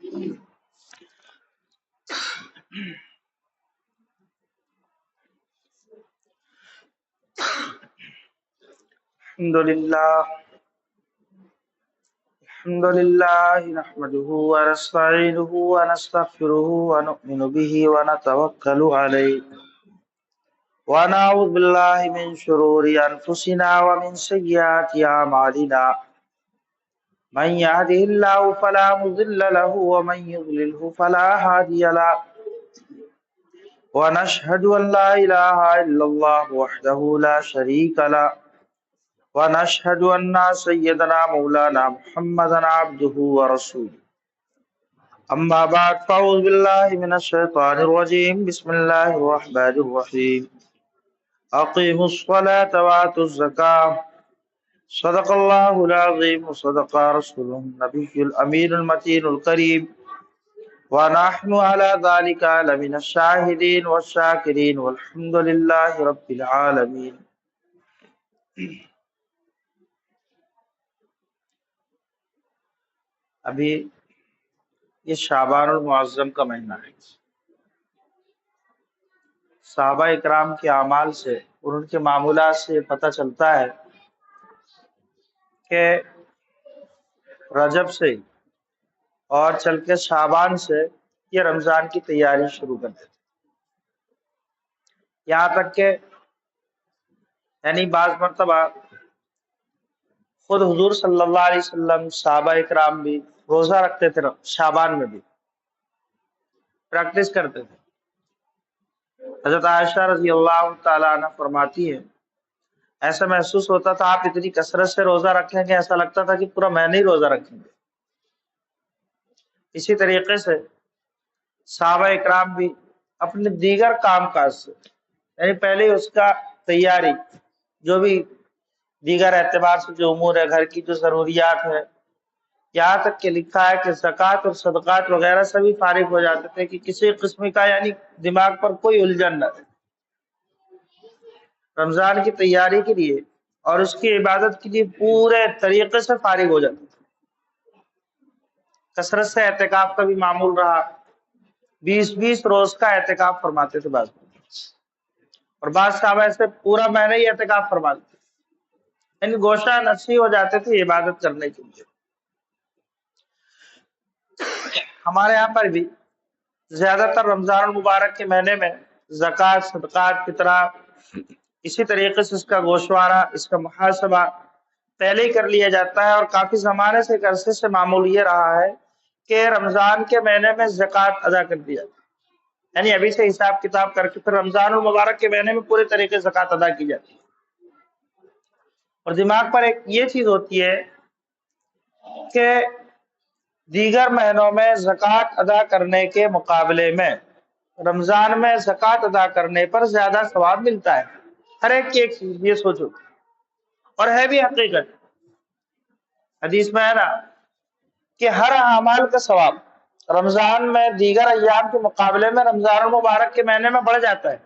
الحمد لله نحمده ونستعينه ونستغفره ونؤمن به ونتوكل عليه ونعوذ بالله من شرور أنفسنا ومن سيئات أعمالنا من يهده الله فلا مضل له ومن يضلله فلا هادي له ونشهد أن لا إله إلا الله وحده لا شريك له ونشهد أن سيدنا مولانا محمدا عبده ورسوله أما بعد فأعوذ بالله من الشيطان الرجيم بسم الله الرحمن الرحيم أقيموا الصلاة وآتوا الزكاة صدق الله العظيم وصدق رسوله النبي الأمين المتين الكريم ونحن على ذلك لمن الشاهدين والشاكرين والحمد لله رب العالمين. ابھی یہ شعبان المعظم کا مہینہ ہے. صحابہ اکرام کے اعمال سے اور ان کے معمولات سے پتہ چلتا ہے کہ رجب سے اور چل کے شعبان سے یہ رمضان کی تیاری شروع کر دیتے، یہاں تک کہ یعنی بعض مرتبہ خود حضور صلی اللہ علیہ وسلم صحابہ اکرام بھی روزہ رکھتے تھے، شعبان میں بھی پریکٹس کرتے تھے. حضرت عائشہ رضی اللہ تعالیٰ عنہ فرماتی ہے ایسا محسوس ہوتا تھا آپ اتنی کثرت سے روزہ رکھیں گے، ایسا لگتا تھا کہ پورا مہینہ ہی روزہ رکھیں گے. اسی طریقے سے صحابہ اکرام بھی اپنے دیگر کام کاج سے یعنی پہلے اس کا تیاری جو بھی دیگر اعتبار سے جو امور ہے، گھر کی جو ضروریات ہے، یہاں تک کہ لکھا ہے کہ زکوٰۃ اور صدقات وغیرہ سے بھی فارغ ہو جاتے تھے کہ کسی قسم کا یعنی دماغ پر کوئی الجھن نہ رہے. رمضان کی تیاری کے لیے اور اس کی عبادت کے لیے پورے طریقے سے فارغ ہو جاتے تھے. کثرت سے اعتکاف کا بھی معمول رہا، 20 روز کا اعتکاف فرماتے تھے بعض، اور بعض صحابہ ایسے پورا مہینہ ہی اعتکاف فرماتے تھے، یعنی گوشہ نشی ہو جاتے تھے عبادت کرنے کے لیے. ہمارے یہاں پر بھی زیادہ تر رمضان المبارک کے مہینے میں زکوٰۃ، صدقات، فطرہ، اسی طریقے سے اس کا گوشوارہ، اس کا محاسبہ پہلے ہی کر لیا جاتا ہے. اور کافی زمانے سے، ایک عرصے سے معمول یہ رہا ہے کہ رمضان کے مہینے میں زکوٰۃ ادا کر دی جاتی ہے، یعنی ابھی سے حساب کتاب کر کے پھر رمضان المبارک کے مہینے میں پورے طریقے سے زکوٰۃ ادا کی جاتی ہے. اور دماغ پر ایک یہ چیز ہوتی ہے کہ دیگر مہینوں میں زکوٰۃ ادا کرنے کے مقابلے میں رمضان میں زکوٰۃ ادا کرنے پر زیادہ ثواب ملتا ہے. ہر ایک کی ایک چیز یہ سوچو، اور ہے بھی حقیقت. حدیث میں ہے نا کہ ہر اعمال کا ثواب رمضان میں دیگر ایام کے مقابلے میں رمضان المبارک کے مہینے میں بڑھ جاتا ہے.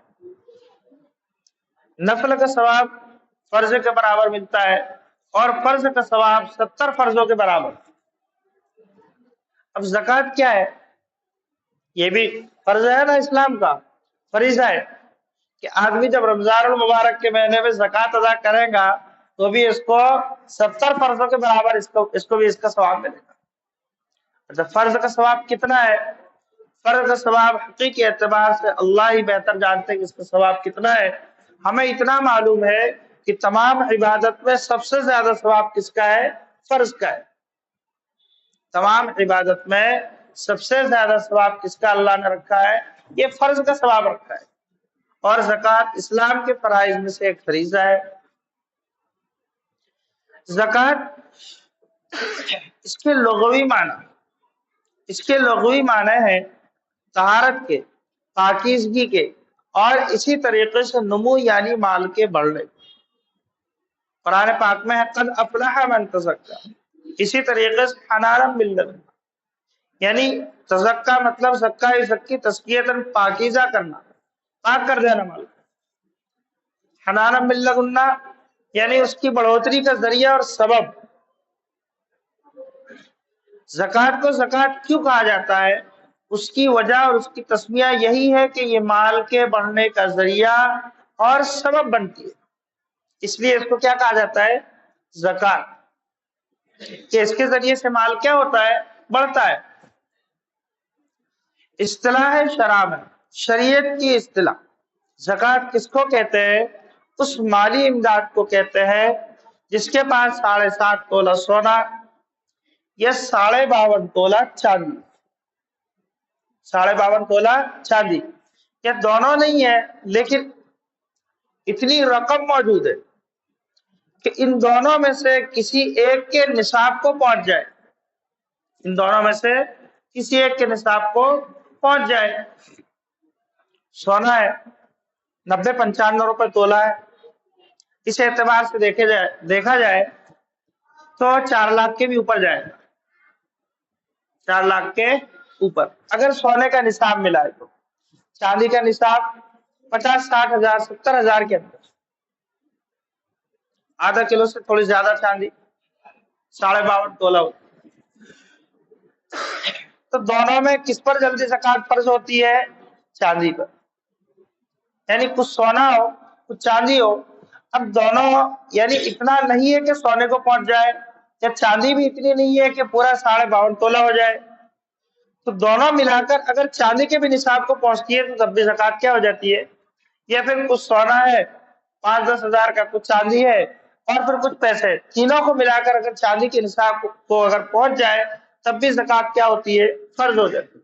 نفل کا ثواب فرض کے برابر ملتا ہے، اور فرض کا ثواب 70 فرضوں کے برابر. اب زکوٰۃ کیا ہے؟ یہ بھی فرض ہے نا، اسلام کا فریضہ ہے کہ آدمی جب رمضان المبارک کے مہینے میں زکوٰۃ ادا کرے گا تو بھی اس کو 70 فرضوں کے برابر اس کو بھی اس کا ثواب ملے گا. اچھا، فرض کا ثواب کتنا ہے؟ فرض کا ثواب حقیقی اعتبار سے اللہ ہی بہتر جانتے ہیں کہ اس کا ثواب کتنا ہے. ہمیں اتنا معلوم ہے کہ تمام عبادت میں سب سے زیادہ ثواب کس کا ہے؟ فرض کا ہے. تمام عبادت میں سب سے زیادہ ثواب کس کا اللہ نے رکھا ہے؟ یہ فرض کا ثواب رکھا ہے. اور زکوٰۃ اسلام کے فرائض میں سے ایک فریضہ ہے. زکوٰۃ اس کے لغوی معنی ہے طہارت کے، پاکیزگی کے، اور اسی طریقے سے نمو یعنی مال کے بڑھنے. قرآن پاک میں ہے قد افلح من تزکا. اسی طریقے سے حنانا من لدن، یعنی تزکا مطلب زکا زکی تزکیتاً پاکیزہ کرنا، پاک کر دینا مال. حنانا من لدن یعنی اس کی بڑھوتری کا ذریعہ اور سبب. زکوٰۃ کو زکوٰۃ کیوں کہا جاتا ہے؟ اس کی وجہ اور اس کی تسمیہ یہی ہے کہ یہ مال کے بڑھنے کا ذریعہ اور سبب بنتی ہے، اس لیے اس کو کیا کہا جاتا ہے؟ زکوٰۃ، کہ اس کے ذریعے سے مال کیا ہوتا ہے؟ بڑھتا ہے۔ اصطلاح شرع میں، شریعت کی اصطلاح، زکوٰۃ کس کو کہتے ہیں؟ اس مالی امداد کو کہتے ہیں جس کے پاس 7.5 تولہ سونا یا 52.5 تولہ چاندی، 52.5 تولہ چاندی، یا دونوں نہیں ہے لیکن اتنی رقم موجود ہے کہ ان دونوں میں سے کسی ایک کے نصاب کو پہنچ جائے، ان دونوں میں سے کسی ایک کے نصاب کو پہنچ جائے۔ سونا ہے 90-95 روپے تولہ ہے، اس اعتبار سے دیکھا جائے تو 4 لاکھ کے بھی اوپر جائے، 4 لاکھ کے اوپر اگر سونے کا نصاب ملا ہے تو۔ چاندی کا نصاب 50-60 ہزار 70 ہزار کے اندر، آدھا کلو سے تھوڑی زیادہ چاندی 52.5 تولہ ہوتی۔ تو دونوں میں کس پر جلدی زکوٰۃ فرض ہوتی ہے؟ چاندی پر، یعنی کچھ سونا ہو کچھ چاندی ہو، اب دونوں یعنی اتنا نہیں ہے کہ سونے کو پہنچ جائے، یا چاندی بھی اتنی نہیں ہے کہ پورا 52.5 تولہ ہو جائے، تو دونوں ملا کر اگر چاندی کے بھی نصاب کو پہنچتی ہے تو تب بھی زکوٰۃ کیا ہو جاتی ہے؟ یا پھر کچھ سونا ہے 5-10 ہزار کا، کچھ چاندی ہے اور پھر کچھ پیسے، تینوں کو ملا کر اگر چاندی کے نصاب کو اگر پہنچ جائے تب بھی زکوٰۃ کیا ہوتی ہے؟ فرض ہو جاتی ہے۔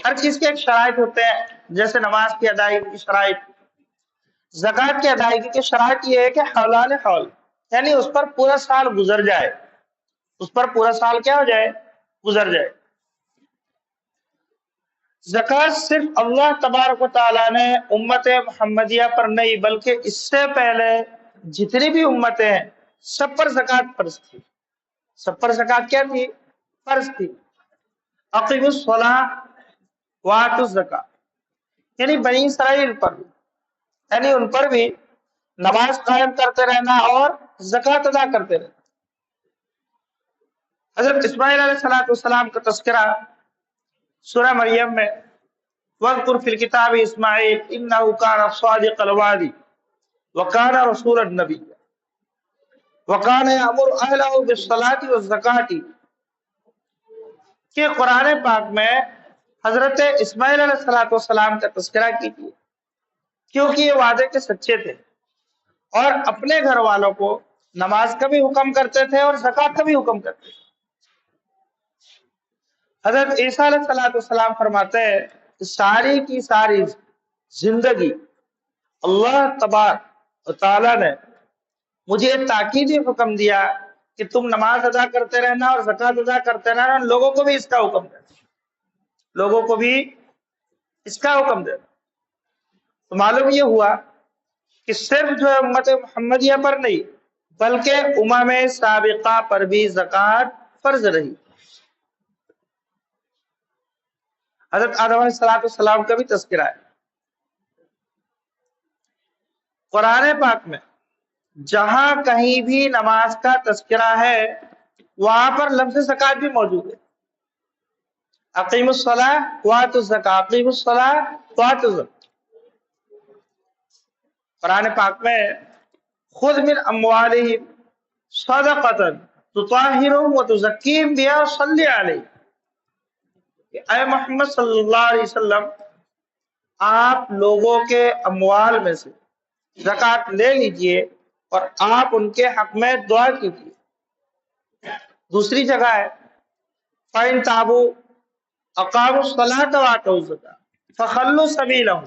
ہر چیز کے ایک شرائط ہوتے ہیں، جیسے نماز کی ادائیگی کی شرائط، زکوٰۃ کی ادائیگی کے شرائط یہ ہے کہ حولان حول، یعنی اس پر پورا سال گزر جائے، اس پر پورا سال کیا ہو جائے؟ گزر جائے۔ زکوٰۃ صرف اللہ تبارک و تعالیٰ نے امت محمدیہ پر نہیں بلکہ اس سے پہلے جتنی بھی امتیں ہیں سب پر زکوٰۃ فرض تھی، سب پر زکوٰۃ کیا تھی؟ فرض تھی۔ اقیموا الصلاۃ وآتوا الزکاۃ، یعنی بنی اسرائیل پر بھی، یعنی ان پر بھی نماز قائم کرتے رہنا اور زکوٰۃ ادا کرتے رہنا۔ حضرت اسماعیل علیہ السلام کا تذکرہ سورہ مریم میں، وَاذْكُرْ فِي الْكِتَابِ إِسْمَاعِيلَ إِنَّهُ كَانَ صَادِقَ الْوَعْدِ وَكَانَ رَسُولًا نَبِيًّا وَكَانَ يَأْمُرُ أَهْلَهُ بِالصَّلَاةِ وَالزَّكَاةِ، کہ قرآن پاک میں حضرت اسماعیل علیہ السلام کا تذکرہ کیجیے، کیونکہ یہ وعدے کے سچے تھے اور اپنے گھر والوں کو نماز کا بھی حکم کرتے تھے اور زکوٰۃ کا بھی حکم کرتے تھے۔ حضرت عیسیٰ علیہ السلام فرماتے ہیں کہ ساری کی ساری زندگی اللہ تبارک و تعالیٰ نے مجھے تاکیدی حکم دیا کہ تم نماز ادا کرتے رہنا اور زکوٰۃ ادا کرتے رہنا، اور لوگوں کو بھی اس کا حکم دینا، لوگوں کو بھی اس کا حکم دینا۔ تو معلوم یہ ہوا کہ صرف جو ہے امت محمدیہ پر نہیں بلکہ امم سابقہ پر بھی زکوٰۃ فرض رہی۔ حضرت آدم علیہ السلام کا بھی تذکرہ ہے قرآن پاک میں، جہاں کہیں بھی نماز کا تذکرہ ہے وہاں پر لفظ زکوٰۃ بھی موجود ہے۔ اقیموا الصلاۃ وآتوا الزکاۃ، اقیموا الصلاۃ وآتوا الزکاۃ۔ قرآن پاک میں خذ من اموالہم صدقۃ تطہرہم وتزکیہم بہا وصلی علیہم، کہ اے محمد صلی اللہ علیہ وسلم آپ لوگوں کے اموال میں سے زکوٰۃ لے لیجئے اور آپ ان کے حق میں دعا کیجیے۔ دوسری جگہ ہے فَإِن تَابُوا أَقَامُوا الصَّلَاةَ وَآتَوُا الزَّكَاةَ فَخَلُّوا سَبِيلَهُمْ،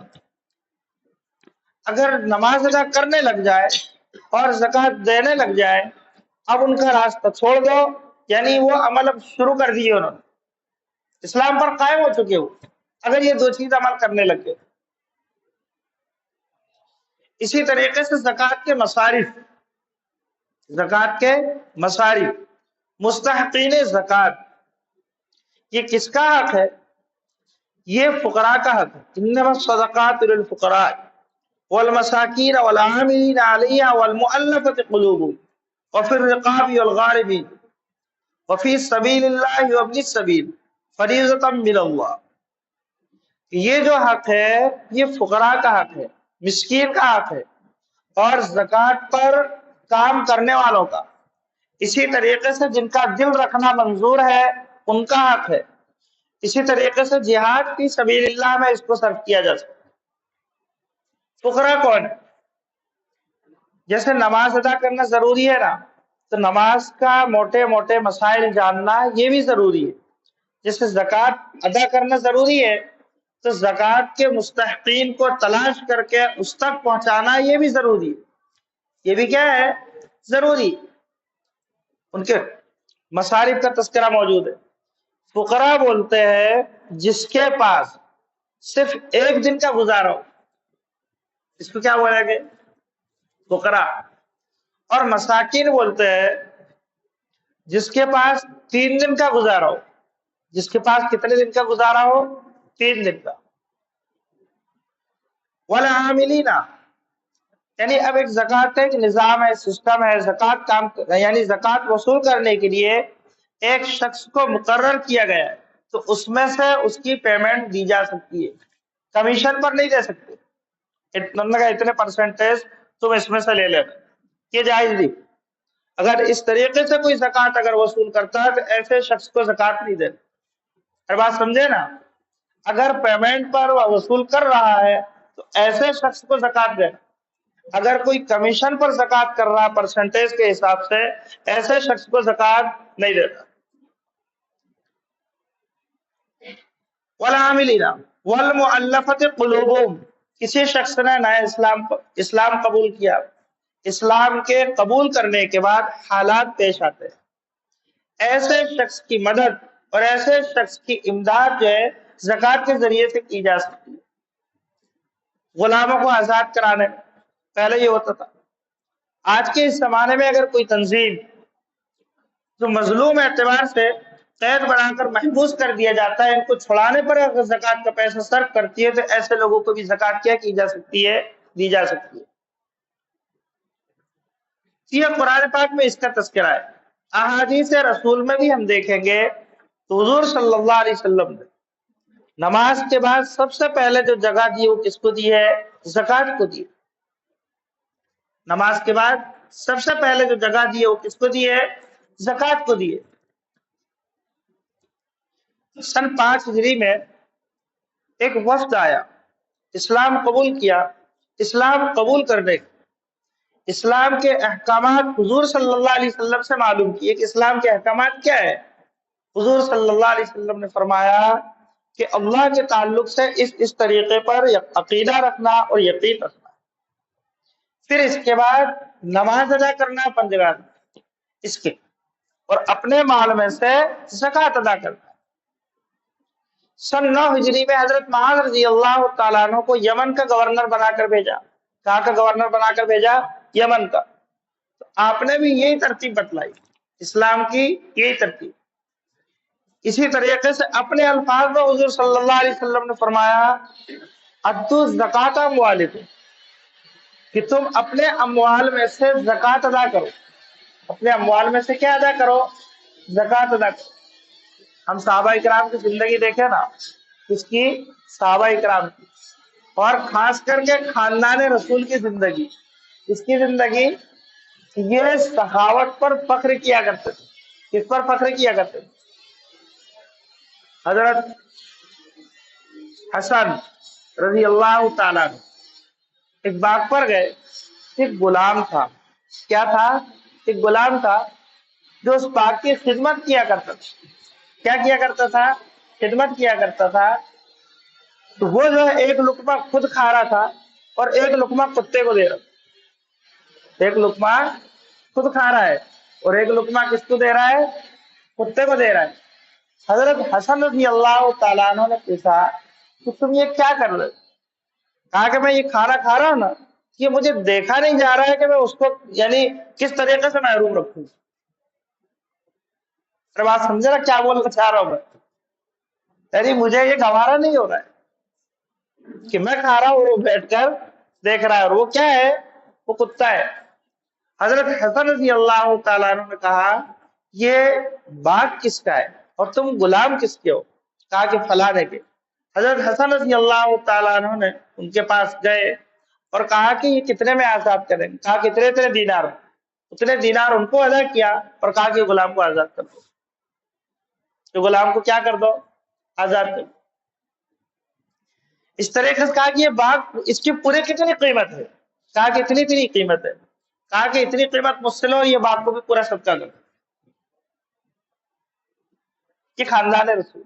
اگر نماز ادا کرنے لگ جائے اور زکوٰۃ دینے لگ جائے، اب ان کا راستہ چھوڑ دو، یعنی وہ عمل اب شروع کر دیے، انہوں نے اسلام پر قائم ہو چکے ہو، اگر یہ دو چیز عمل کرنے لگ گئے۔ اسی طریقے سے زکوٰۃ کے مصارف، زکوٰۃ کے مصارف، مستحقین زکوٰۃ، یہ کس کا حق ہے؟ یہ فقراء کا حق ہے۔ انما الصدقات للفقراء والمساکین والعاملین علیہا والمؤلفۃ قلوبہم وفی الرقاب والغارمین وفی سبیل اللہ وابن السبیل فریضۃ من اللہ، یہ جو حق ہے یہ فقراء کا حق ہے، مسکین کا حق ہے، اور زکوٰۃ پر کام کرنے والوں کا، اسی طریقے سے جن کا دل رکھنا منظور ہے ان کا حق ہے، اسی طریقے سے جہاد فی سبیل اللہ میں اس کو صرف کیا جا سکتا ہے۔ فقراء کون ہے؟ جیسے نماز ادا کرنا ضروری ہے نا، تو نماز کا موٹے موٹے مسائل جاننا یہ بھی ضروری ہے۔ جیسے زکوٰۃ ادا کرنا ضروری ہے، تو زکوٰۃ کے مستحقین کو تلاش کر کے اس تک پہنچانا یہ بھی ضروری ہے، یہ بھی کیا ہے؟ ضروری، ان کے مصارف کا تذکرہ موجود ہے۔ فقراء بولتے ہیں جس کے پاس صرف ایک دن کا گزارا ہو، اس کو کیا بولیں گے؟ فقراء۔ اور مساکین بولتے ہیں جس کے پاس 3 دن کا گزارا ہو، جس کے پاس کتنے دن کا گزارا ہو؟ 3 دن کا۔ والعاملین، یعنی اب ایک زکوٰۃ کا ایک نظام ہے، سسٹم ہے، زکوٰۃ کام یعنی زکوٰۃ وصول کرنے کے لیے ایک شخص کو مقرر کیا گیا ہے، تو اس میں سے اس کی پیمنٹ دی جا سکتی ہے، کمیشن پر نہیں دے سکتے، اتنے پرسنٹیج تم اس میں سے لے لینا، یہ جائز نہیں۔ اگر اس طریقے سے کوئی زکوٰۃ اگر وصول کرتا ہے تو ایسے شخص کو زکوٰۃ نہیں دینا۔ ہر بات سمجھے نا، اگر پیمنٹ پر وصول کر رہا ہے تو ایسے شخص کو زکوٰۃ دینا، اگر کوئی کمیشن پر زکوٰۃ کر رہا پرسنٹیج کے حساب سے، ایسے شخص کو زکوٰۃ نہیں دیتا۔ والعاملین والمؤلفۃ قلوبہم، کسی شخص نے نیا اسلام قبول کیا، اسلام کے قبول کرنے کے بعد حالات پیش آتے ہیں، ایسے شخص کی مدد اور ایسے شخص کی امداد جو ہے زکوٰۃ کے ذریعے سے کی جا سکتی ہے۔ غلاموں کو آزاد کرانے میں پہلے یہ ہوتا تھا، آج کے اس زمانے میں اگر کوئی تنظیم جو مظلوم اعتبار سے قید بنا کر محبوس کر دیا جاتا ہے، ان کو چھڑانے پر اگر زکوٰۃ کا پیسہ صرف کرتی ہے تو ایسے لوگوں کو بھی زکوٰۃ کیا کی جا سکتی ہے؟ دی جا سکتی ہے۔ یہ قرآن پاک میں اس کا تذکرہ ہے، احادیث رسول میں بھی ہم دیکھیں گے تو حضور صلی اللہ علیہ وسلم نے نماز کے بعد سب سے پہلے جو جگہ دی وہ کس کو دی ہے؟ زکوٰۃ کو دی۔ نماز کے بعد سب سے پہلے جو جگہ دی ہے وہ کس کو دی ہے؟ زکوٰۃ کو دی ہے۔ سن 5 ہجری میں ایک وفد آیا، اسلام قبول کیا، اسلام قبول کرنے اسلام کے احکامات حضور صلی اللہ علیہ وسلم سے معلوم کیے کہ اسلام کے احکامات کیا ہے۔ حضور صلی اللہ علیہ وسلم نے فرمایا کہ اللہ کے تعلق سے اس طریقے پر عقیدہ رکھنا اور یقین رکھنا، پھر اس کے بعد نماز ادا کرنا پنجگان اس کے، اور اپنے مال میں سے زکوٰۃ ادا کرنا۔ سن 9 ہجری میں حضرت معاذ رضی اللہ تعالیٰ عنہ کو یمن کا گورنر بنا کر بھیجا۔ کہاں کا گورنر بنا کر بھیجا؟ یمن کا۔ تو آپ نے بھی یہی ترتیب بتلائی، اسلام کی یہی ترتیب۔ اسی طریقے سے اپنے الفاظ میں حضور صلی اللہ علیہ وسلم نے فرمایا ادوا الزکاۃ اموالکم، کہ تم اپنے اموال میں سے زکوٰۃ ادا کرو، اپنے اموال میں سے کیا ادا کرو؟ زکوٰۃ ادا کرو۔ ہم صحابہ اکرام کی زندگی دیکھیں نا، اس کی صحابہ اکرام کی، اور خاص کر کے خاندان رسول کی زندگی، اس کی زندگی، یہ سخاوت پر فخر کیا کرتے تھے۔ کس پر فخر کیا کرتے تھے؟ حضرت حسن رضی اللہ تعالیٰ ایک باغ پر گئے، ایک غلام تھا۔ کیا تھا؟ ایک غلام تھا جو اس باغ کی خدمت کیا کرتا تھا۔ کیا کیا کرتا تھا؟ خدمت کیا کرتا تھا۔ تو وہ جو ہے ایک لقمہ خود کھا رہا تھا اور ایک لقمہ کتے کو دے رہا تھا۔ ایک لقمہ خود کھا رہا ہے اور ایک لقمہ کس کو دے رہا ہے؟ کتے کو دے رہا ہے۔ حضرت حسن رضی اللہ تعالیٰ عنہ نے پوچھا کہ تم یہ کیا کر رہے؟ کہا کہ میں یہ کھانا کھا رہا ہوں نا، یہ مجھے دیکھا نہیں جا رہا ہے کہ میں اس کو یعنی کس طریقے سے محروم رکھوں۔ بات سمجھے نا کیا بولنا چاہ رہا ہوں میں؟ یعنی مجھے یہ گوارا نہیں ہو رہا ہے کہ میں کھا رہا ہوں، وہ بیٹھ کر دیکھ رہا ہے، اور وہ کیا ہے؟ وہ کتا ہے۔ حضرت حسن رضی اللہ تعالیٰ عنہ نے کہا یہ باغ کس کا ہے اور تم غلام کس کے ہو؟ کہا کہ فلانے کے۔ حضرت حسن رضی اللہ تعالیٰ عنہ نے ان کے پاس گئے اور کہا کہ یہ کتنے میں آزاد کریں؟ کہا کتنے اتنے دینار، اتنے دینار ان کو ادا کیا اور کہا کہ غلام کو آزاد کر دو، تو غلام کو کیا کر دو؟ آزاد کر دو۔ اس طریقے سے کہا کہ یہ باغ اس کی پورے کتنی قیمت ہے؟ کہا کہ اتنی قیمت ہے۔ کہا کہ اتنی قیمت مجھ سے لو، یہ باغ کو بھی پورا صدقہ کر دو۔ یہ خاندان رسول۔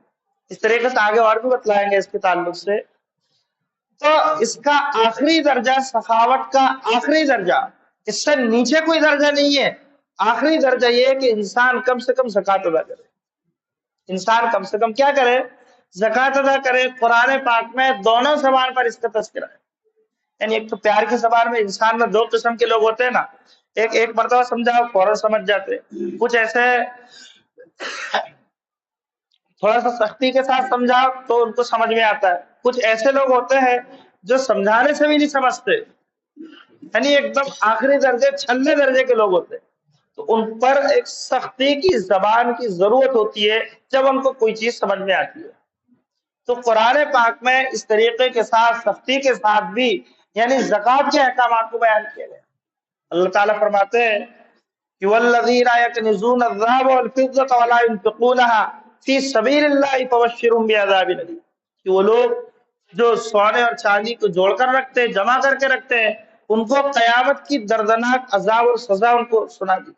اس طریقے سے آگے اور بھی بتلائیں گے اس کے تعلق سے۔ تو اس کا آخری درجہ، سخاوت کا آخری درجہ، اس سے نیچے کوئی درجہ نہیں ہے۔ آخری درجہ یہ ہے کہ انسان کم سے کم زکوٰۃ ادا کرے۔ انسان کم سے کم کیا کرے؟ زکوٰۃ ادا کرے۔ قرآن پاک میں دونوں زبان پر اس کا تذکرہ ہے، یعنی ایک تو پیار کی زبان میں انسان میں دو قسم کے لوگ ہوتے ہیں نا، ایک مرتبہ سمجھاؤ فوراً سمجھ جاتے، کچھ ایسے تھوڑا سا سختی کے ساتھ سمجھاؤ تو ان کو سمجھ میں آتا ہے، کچھ ایسے لوگ ہوتے ہیں جو سمجھانے سے بھی نہیں سمجھتے، یعنی ایک دم آخری درجے چھلے درجے کے لوگ ہوتے ہیں، تو ان پر ایک سختی کی زبان کی ضرورت ہوتی ہے جب ان کو کوئی چیز سمجھ میں آتی ہے۔ تو قرآن پاک میں اس طریقے کے ساتھ سختی کے ساتھ بھی یعنی زکوٰۃ کے احکامات کو بیان کیا گیا۔ اللہ تعالیٰ فرماتے ہیں کہ والذین یکنزون الذهب والفضة ولا ينفقونها فی سبیل اللہ فبشرهم بعذاب الیم، کہ وہ لوگ جو سونے اور چاندی کو جوڑ کر رکھتے ہیں، جمع کر کے رکھتے ہیں، ان کو قیامت کی دردناک عذاب اور سزا ان کو سنا دی۔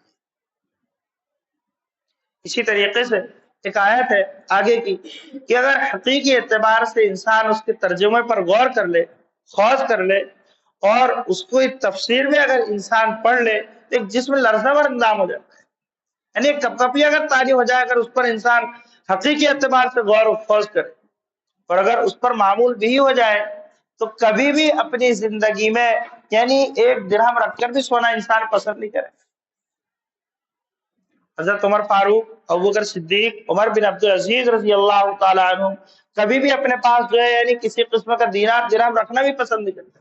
اسی طریقے سے ایک آیت ہے آگے کی کہ اگر حقیقی اعتبار سے انسان اس کے ترجمے پر غور کر لے، خوض کر لے اور اس کو ایک تفسیر میں اگر انسان پڑھ لے تو ایک جسم لرزہ بر اندام ہو جاتا ہے، یعنی ایک کپ کپی اگر تاری ہو جائے، اگر اس پر انسان حقیقی اعتبار سے غور و خوض کرے اور اگر اس پر معمول بھی ہو جائے تو کبھی بھی اپنی زندگی میں یعنی ایک درہم رکھ کر بھی سونا انسان پسند نہیں کرے۔ حضرت عمر فاروق، ابوبکر صدیق، عمر بن عبدالعزیز رضی اللہ تعالیٰ عنہ کبھی بھی اپنے پاس جو ہے یعنی کسی قسم کا دینار درہم رکھنا بھی پسند نہیں کرتے۔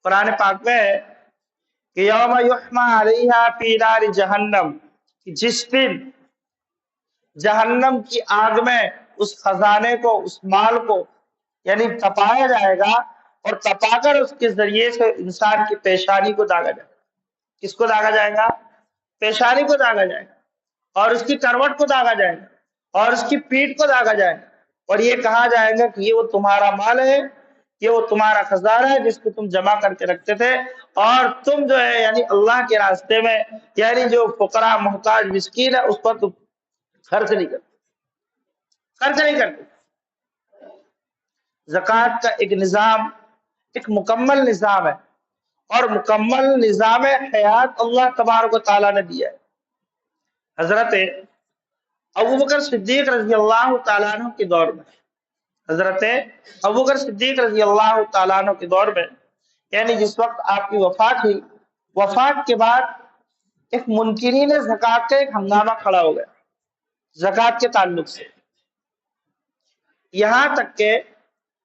قرآن پاک میں ہے کہ یوم یحمى علیہا فی نار جہنم، جس دن جہنم کی آگ میں اس خزانے کو، اس مال کو یعنی تپایا جائے گا اور تپا کر اس کے ذریعے سے انسان کی پیشانی کو داغا جائے گا۔ کس کو داغا جائے گا؟ پیشانی کو داغا جائے گا اور اس کی کروٹ کو داغا جائے گا اور اس کی پیٹھ کو داغا جائے گا اور یہ کہا جائے گا کہ یہ وہ تمہارا مال ہے، یہ وہ تمہارا خزانہ ہے جس کو تم جمع کر کے رکھتے تھے اور تم جو ہے یعنی اللہ کے راستے میں یعنی جو فقراء محتاج مسکین ہے اس پر تم خرچ نہیں کرتے۔ زکوٰۃ کا ایک نظام، ایک مکمل نظام ہے اور مکمل نظام حیات اللہ تبارک و تعالیٰ نے دیا ہے۔ حضرت ابوبکر صدیق رضی اللہ تعالیٰ عنہ کے دور میں، حضرت ابوبکر صدیق رضی اللہ تعالیٰ عنہ کے دور میں یعنی جس وقت آپ کی وفات ہوئی، وفات کے بعد ایک منکرین زکوٰۃ کا ایک ہنگامہ کھڑا ہو گیا زکوٰۃ کے تعلق سے، یہاں تک کہ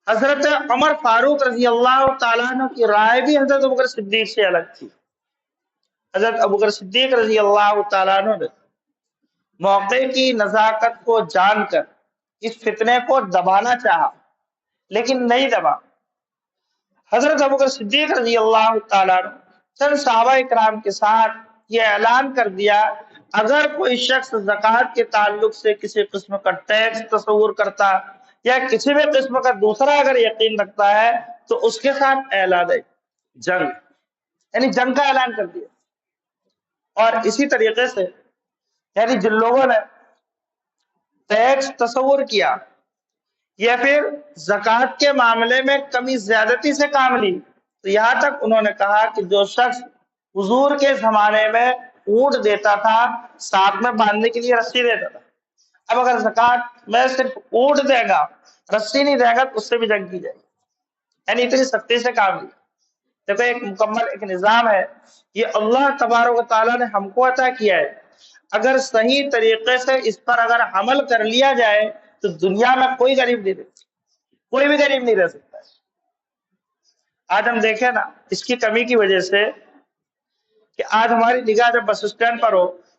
حضرت عمر فاروق رضی اللہ تعالیٰ عنہ کی رائے بھی حضرت ابوبکر صدیق سے الگ تھی۔ حضرت ابوبکر صدیق رضی اللہ تعالیٰ عنہ نے موقع کی نزاکت کو جان کر اس فتنے کو دبانا چاہا لیکن نہیں دبا۔ حضرت ابوبکر صدیق رضی اللہ تعالیٰ عنہ چند صحابہ اکرام کے ساتھ یہ اعلان کر دیا اگر کوئی شخص زکوٰۃ کے تعلق سے کسی قسم کا ٹیکس تصور کرتا یا کسی بھی قسم کا دوسرا اگر یقین رکھتا ہے تو اس کے ساتھ اعلان جنگ، یعنی جنگ کا اعلان کر دیا۔ اور اسی طریقے سے یعنی جن لوگوں نے ٹیکس تصور کیا یا پھر زکوٰۃ کے معاملے میں کمی زیادتی سے کام لی تو یہاں تک انہوں نے کہا کہ جو شخص حضور کے زمانے میں اونٹ دیتا تھا ساتھ میں باندھنے کے لیے رسی دیتا تھا، اب اگر زکوٰۃ میں صرف اونٹ دے گا رسی نہیں دے گا تو اس سے بھی جنگ کی جائے گی، یعنی اتنی سختی سے کام لیا۔ دیکھو ایک مکمل ایک نظام ہے، یہ اللہ تبارک و تعالیٰ نے ہم کو عطا کیا ہے، اگر صحیح طریقے سے اس پر اگر عمل کر لیا جائے تو دنیا میں کوئی غریب نہیں رہ سکتا، کوئی بھی غریب نہیں رہ سکتا۔ آج ہم دیکھیں نا اس کی کمی کی وجہ سے کہ آج ہماری نگاہ جب بس اسٹینڈ پر ہو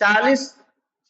40